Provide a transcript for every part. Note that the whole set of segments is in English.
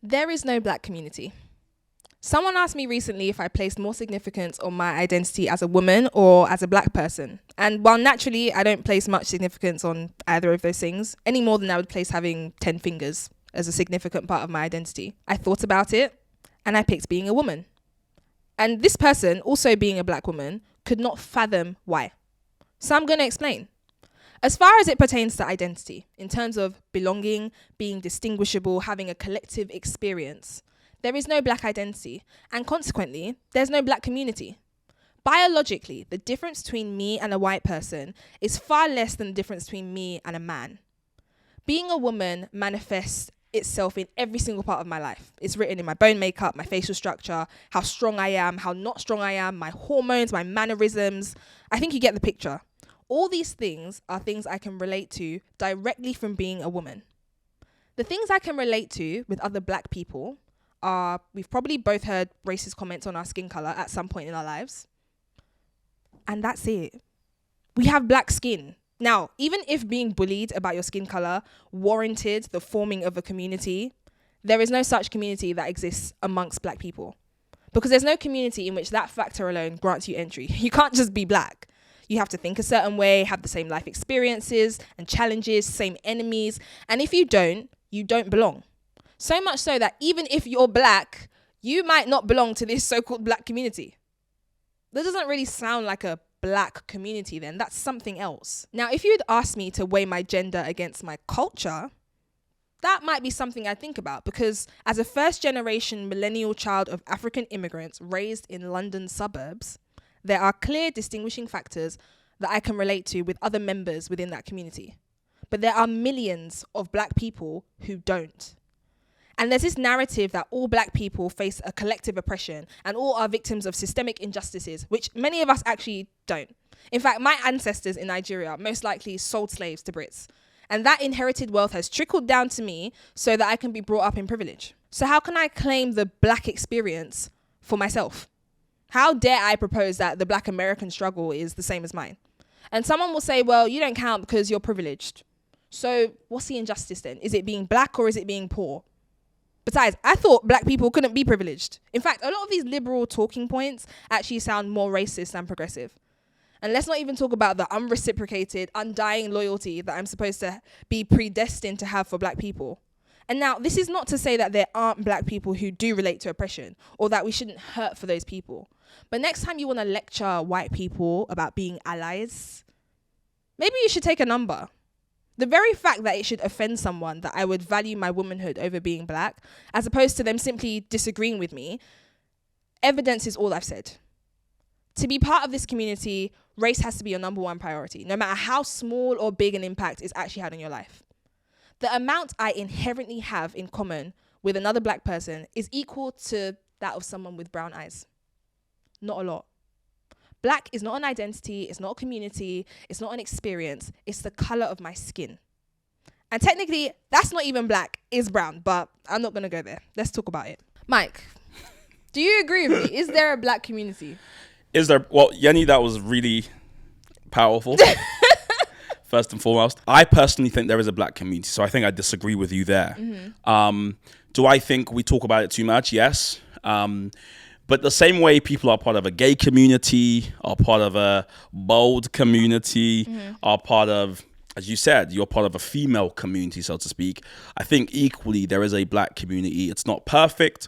There is no black community. Someone asked me recently if I placed more significance on my identity as a woman or as a black person. And while naturally I don't place much significance on either of those things, any more than I would place having 10 fingers as a significant part of my identity, I thought about it and I picked being a woman. And this person, also being a black woman, could not fathom why. So I'm going to explain. As far as it pertains to identity, in terms of belonging, being distinguishable, having a collective experience, there is no black identity, and consequently, there's no black community. Biologically, the difference between me and a white person is far less than the difference between me and a man. Being a woman manifests itself in every single part of my life. It's written in my bone makeup, my facial structure, how strong I am, how not strong I am, my hormones, my mannerisms. I think you get the picture. All these things are things I can relate to directly from being a woman. The things I can relate to with other black people are, we've probably both heard racist comments on our skin color at some point in our lives. And that's it. We have black skin. Now, even if being bullied about your skin color warranted the forming of a community, there is no such community that exists amongst black people. Because there's no community in which that factor alone grants you entry. You can't just be black. You have to think a certain way, have the same life experiences and challenges, same enemies. And if you don't belong. So much so that even if you're black, you might not belong to this so-called black community. That doesn't really sound like a black community then. That's something else. Now, if you'd asked me to weigh my gender against my culture, that might be something I'd think about, because as a first-generation millennial child of African immigrants raised in London suburbs, there are clear distinguishing factors that I can relate to with other members within that community. But there are millions of black people who don't. And there's this narrative that all black people face a collective oppression and all are victims of systemic injustices, which many of us actually don't. In fact, my ancestors in Nigeria most likely sold slaves to Brits. And that inherited wealth has trickled down to me so that I can be brought up in privilege. So how can I claim the black experience for myself? How dare I propose that the black American struggle is the same as mine? And someone will say, well, you don't count because you're privileged. So what's the injustice then? Is it being black or is it being poor? Besides, I thought black people couldn't be privileged. In fact, a lot of these liberal talking points actually sound more racist than progressive. And let's not even talk about the unreciprocated, undying loyalty that I'm supposed to be predestined to have for black people. And now, this is not to say that there aren't black people who do relate to oppression or that we shouldn't hurt for those people. But next time you want to lecture white people about being allies, maybe you should take a number. The very fact that it should offend someone that I would value my womanhood over being black, as opposed to them simply disagreeing with me, evidences all I've said. To be part of this community, race has to be your number one priority, no matter how small or big an impact it's actually had on your life. The amount I inherently have in common with another black person is equal to that of someone with brown eyes. Not a lot. Black is not an identity, it's not a community, it's not an experience, it's the color of my skin. And technically, that's not even black, it's brown, but I'm not gonna go there. Let's talk about it. Mike, do you agree with me? Is there a black community? Is there? Well, Yeni, that was really powerful. First and foremost, I personally think there is a black community, so I think I disagree with you there. Mm-hmm. Do I think we talk about it too much? Yes. But the same way people are part of a gay community, are part of a bold community, are part of, as you said, you're part of a female community, so to speak. I think equally there is a black community. It's not perfect.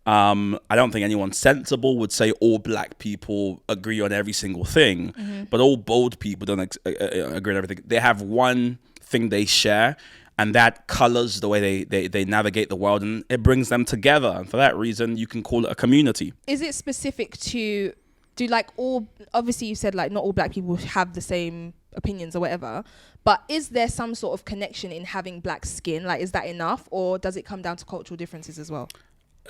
I don't think anyone sensible would say all black people agree on every single thing, but all bold people don't agree on everything. They have one thing they share, and that colors the way they navigate the world, and it brings them together. And for that reason, you can call it a community. Is it specific to, obviously you said like not all black people have the same opinions or whatever, but is there some sort of connection in having black skin? Like, is that enough, or does it come down to cultural differences as well?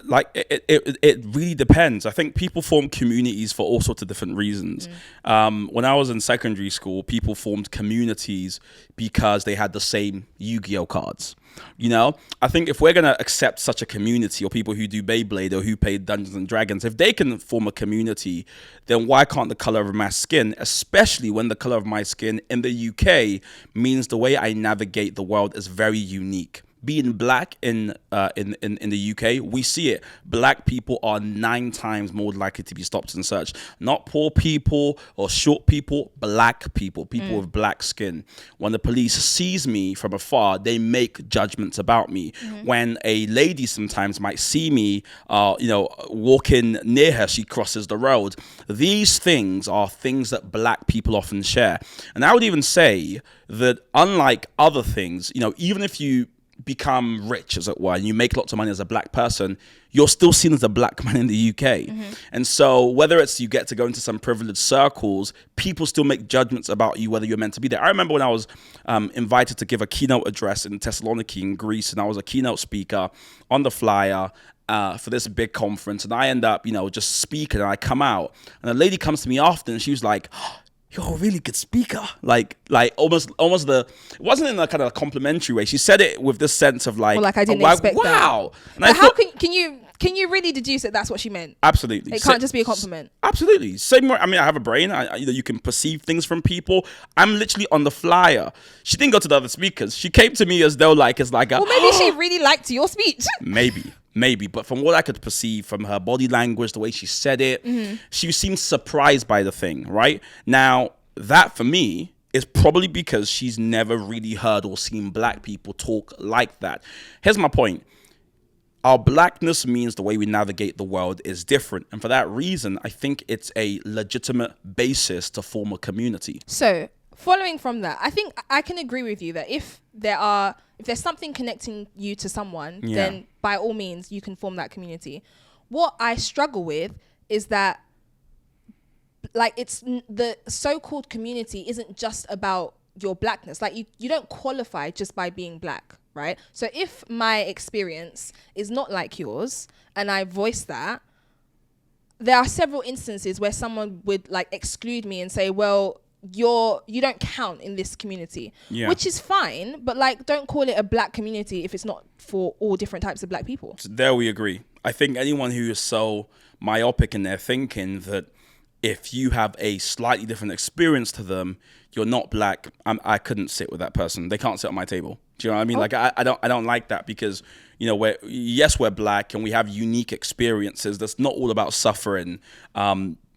like it really depends. I think people form communities for all sorts of different reasons. When I was in secondary school, people formed communities because they had the same Yu-Gi-Oh cards. You know, I think if we're going to accept such a community, or people who do Beyblade or who play Dungeons and Dragons, if they can form a community, then why can't the color of my skin, especially when the color of my skin in the UK means the way I navigate the world is very unique. Being black in the UK, we see it. Black people are 9 times more likely to be stopped and searched. Not poor people or short people, black people with black skin. When the police sees me from afar, they make judgments about me. When a lady sometimes might see me, walking near her, she crosses the road. These things are things that black people often share. And I would even say that unlike other things, even if you become rich, as it were, and you make lots of money as a black person, you're still seen as a black man in the UK. And so whether it's you get to go into some privileged circles, people still make judgments about you, whether you're meant to be there. I remember when I was invited to give a keynote address in Thessaloniki in Greece, and I was a keynote speaker on the flyer for this big conference, and I end up, just speaking, and I come out, and a lady comes to me after, and she was like, "You're a really good speaker." Like almost it wasn't in a kind of complimentary way. She said it with this sense of like, I didn't expect wow. That. But how can you really deduce that that's what she meant? Absolutely. It can't just be a compliment. Absolutely. Same way. I mean, I have a brain. You can perceive things from people. I'm literally on the flyer. She didn't go to the other speakers. She came to me as though well, maybe she really liked your speech. Maybe, but from what I could perceive from her body language, the way she said it, she seemed surprised by the thing, right? Now, that for me is probably because she's never really heard or seen black people talk like that. Here's my point. Our blackness means the way we navigate the world is different. And for that reason, I think it's a legitimate basis to form a community. So, following from that, I think I can agree with you that if there's something connecting you to someone, then by all means you can form that community. What I struggle with is that it's the so-called community isn't just about your blackness. Like you don't qualify just by being black, right? So if my experience is not like yours and I voice that, there are several instances where someone would exclude me and say, well, you don't count in this community, which is fine, but don't call it a black community if it's not for all different types of black people. So there we agree. I think anyone who is so myopic in their thinking that if you have a slightly different experience to them, you're not black, I couldn't sit with that person. They can't sit at my table. Do you know what I mean? I don't like that, because we're black and we have unique experiences. That's not all about suffering.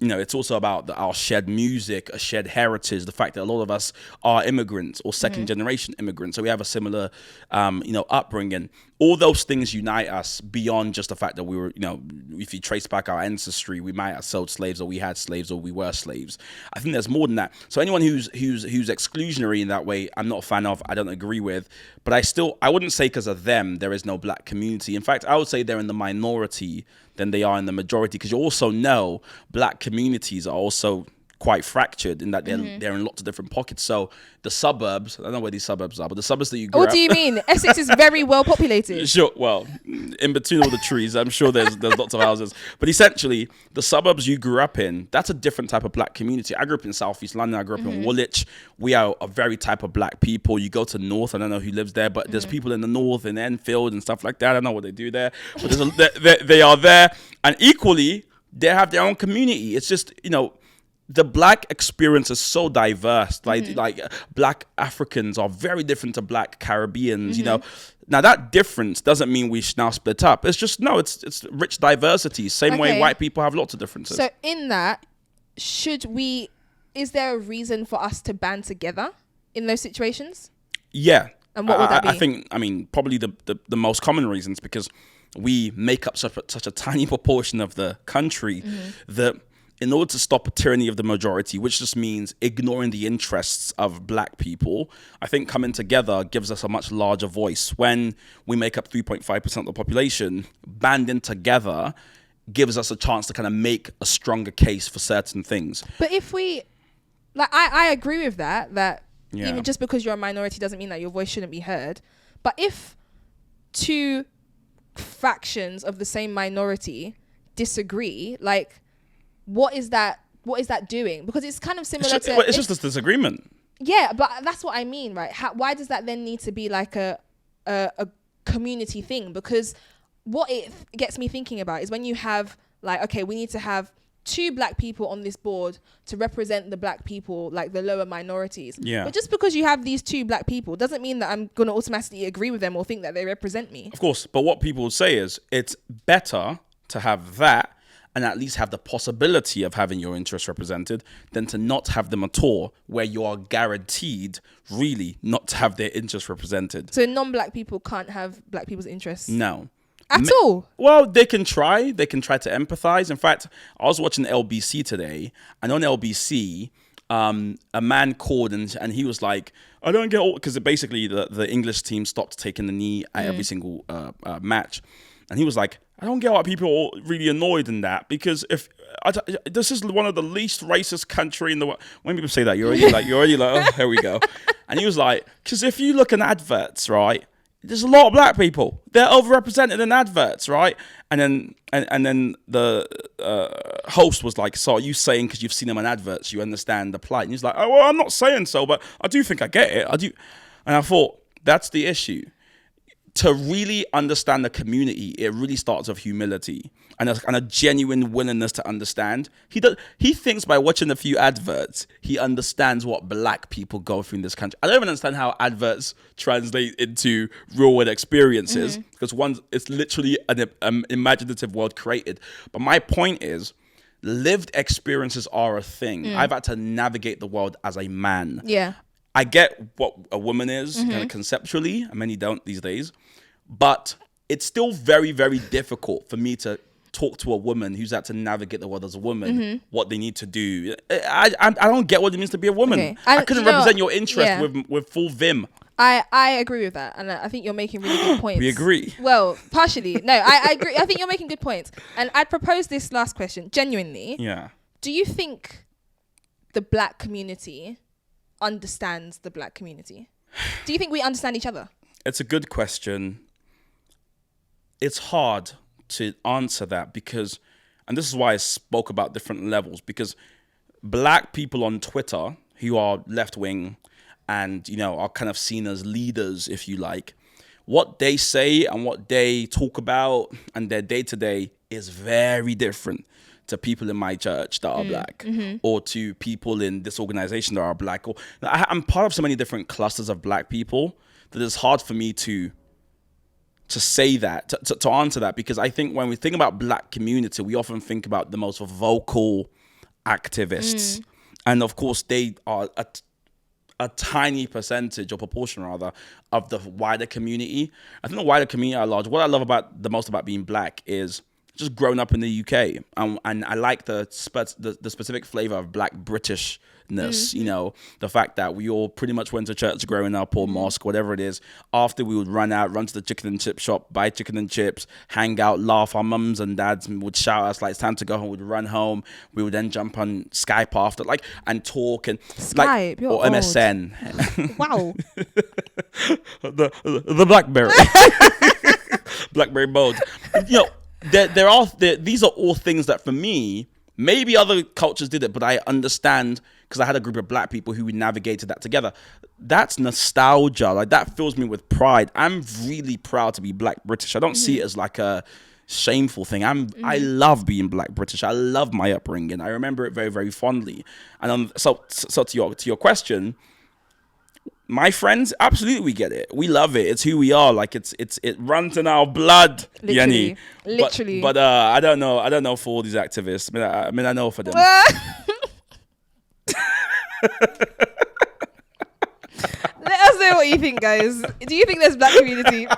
It's also about our shared music, a shared heritage, the fact that a lot of us are immigrants or second generation immigrants. So we have a similar, upbringing. All those things unite us beyond just the fact that we were, if you trace back our ancestry, we might have sold slaves, or we had slaves, or we were slaves. I think there's more than that. So anyone who's exclusionary in that way, I'm not a fan of, I don't agree with. But I wouldn't say because of them, there is no black community. In fact, I would say they're in the minority than they are in the majority, because you also know black communities are also quite fractured in that they're in lots of different pockets. So the suburbs, I don't know where these suburbs are, but the suburbs that you grew up... What do you mean? Essex is very well populated. Sure, well, in between all the trees, I'm sure there's lots of houses. But essentially, the suburbs you grew up in, that's a different type of black community. I grew up in Southeast London, I grew up in Woolwich. We are a very type of black people. You go to North, I don't know who lives there, but there's people in the North, in Enfield and stuff like that. I don't know what they do there, but they are there. And equally, they have their own community. It's just, the black experience is so diverse. Like black Africans are very different to black Caribbeans, Now that difference doesn't mean we should now split up. It's just, it's rich diversity. Same way white people have lots of differences. So in that, is there a reason for us to band together in those situations? Yeah. And what would that be? I think, probably the most common reasons, because we make up such a tiny proportion of the country that in order to stop a tyranny of the majority, which just means ignoring the interests of black people, I think coming together gives us a much larger voice. When we make up 3.5% of the population, banding together gives us a chance to kind of make a stronger case for certain things. But if we, I agree with that even just because you're a minority doesn't mean that your voice shouldn't be heard. But if to factions of the same minority disagree, like what is that doing? Because it's kind of similar it's just this disagreement. Yeah, but that's what I mean, right? Why does that then need to be like a community thing? Because what it gets me thinking about is when you have like, okay, we need to have 2 black people on this board to represent the black people, like the lower minorities. Yeah. But just because you have these 2 black people doesn't mean that I'm going to automatically agree with them or think that they represent me. Of course. But what people would say is it's better to have that and at least have the possibility of having your interests represented than to not have them at all, where you are guaranteed really not to have their interests represented. So non-black people can't have black people's interests? No. At all? Well, they can try. They can try to empathize. In fact, I was watching LBC today, and on LBC, a man called and he was like, I don't get all, because basically the English team stopped taking the knee at every single match. And he was like, I don't get why people are all really annoyed in that, because this is one of the least racist country in the world. When people say that, you're already like, oh, here we go. And he was like, because if you look in adverts, right, there's a lot of black people. They're overrepresented in adverts, right? And then the host was like, so are you saying because you've seen them in adverts, you understand the plight? And he's like, oh, well, I'm not saying so, but I do think I get it. I do. And I thought, that's the issue. To really understand the community, it really starts with humility and a genuine willingness to understand. He thinks by watching a few adverts, he understands what black people go through in this country. I don't even understand how adverts translate into real world experiences, because it's literally an imaginative world created. But my point is, lived experiences are a thing. I've had to navigate the world as a man. Yeah. I get what a woman is kind of conceptually, and many don't these days, but it's still very, very difficult for me to talk to a woman who's had to navigate the world as a woman, what they need to do. I don't get what it means to be a woman. Okay. I couldn't represent your interest with full vim. I agree with that, and I think you're making really good points. We agree. Well, partially. No, I agree. I think you're making good points. And I'd propose this last question, genuinely. Yeah. Do you think the black community understands the black community? Do you think we understand each other? It's a good question. It's hard to answer that because, and this is why I spoke about different levels, because black people on Twitter who are left wing and, you know, are kind of seen as leaders, if you like, what they say and what they talk about and their day to day is very different to people in my church that are black, or to people in this organization that are black. Or I'm part of so many different clusters of black people that it's hard for me to say that, to answer that, because I think when we think about black community, we often think about the most vocal activists. And of course, they are a tiny percentage or proportion rather of the wider community. I think the wider community at large, what I love the most about being black is just growing up in the UK, and I like the specific flavor of black Britishness. You know, the fact that we all pretty much went to church growing up, or mosque, whatever it is. After we would run to the chicken and chip shop, buy chicken and chips, hang out, laugh. Our mums and dads would shout us like it's time to go home. We'd run home. We would then jump on Skype after, and talk and Skype, or old. MSN. Wow. the BlackBerry. BlackBerry mode. You know. These are all things that for me, maybe other cultures did it, but I understand because I had a group of black people who navigated that together. That's nostalgia. Like, that fills me with pride. I'm really proud to be black British. I don't see it as like a shameful thing. I love being black British. I love my upbringing. I remember it very, very fondly. And so to your question, my friends, absolutely, we get it. We love it. It's who we are. Like, it runs in our blood, Yeni. Literally. But I don't know. I don't know for all these activists. I mean, I know for them. Let us know what you think, guys. Do you think there's black community?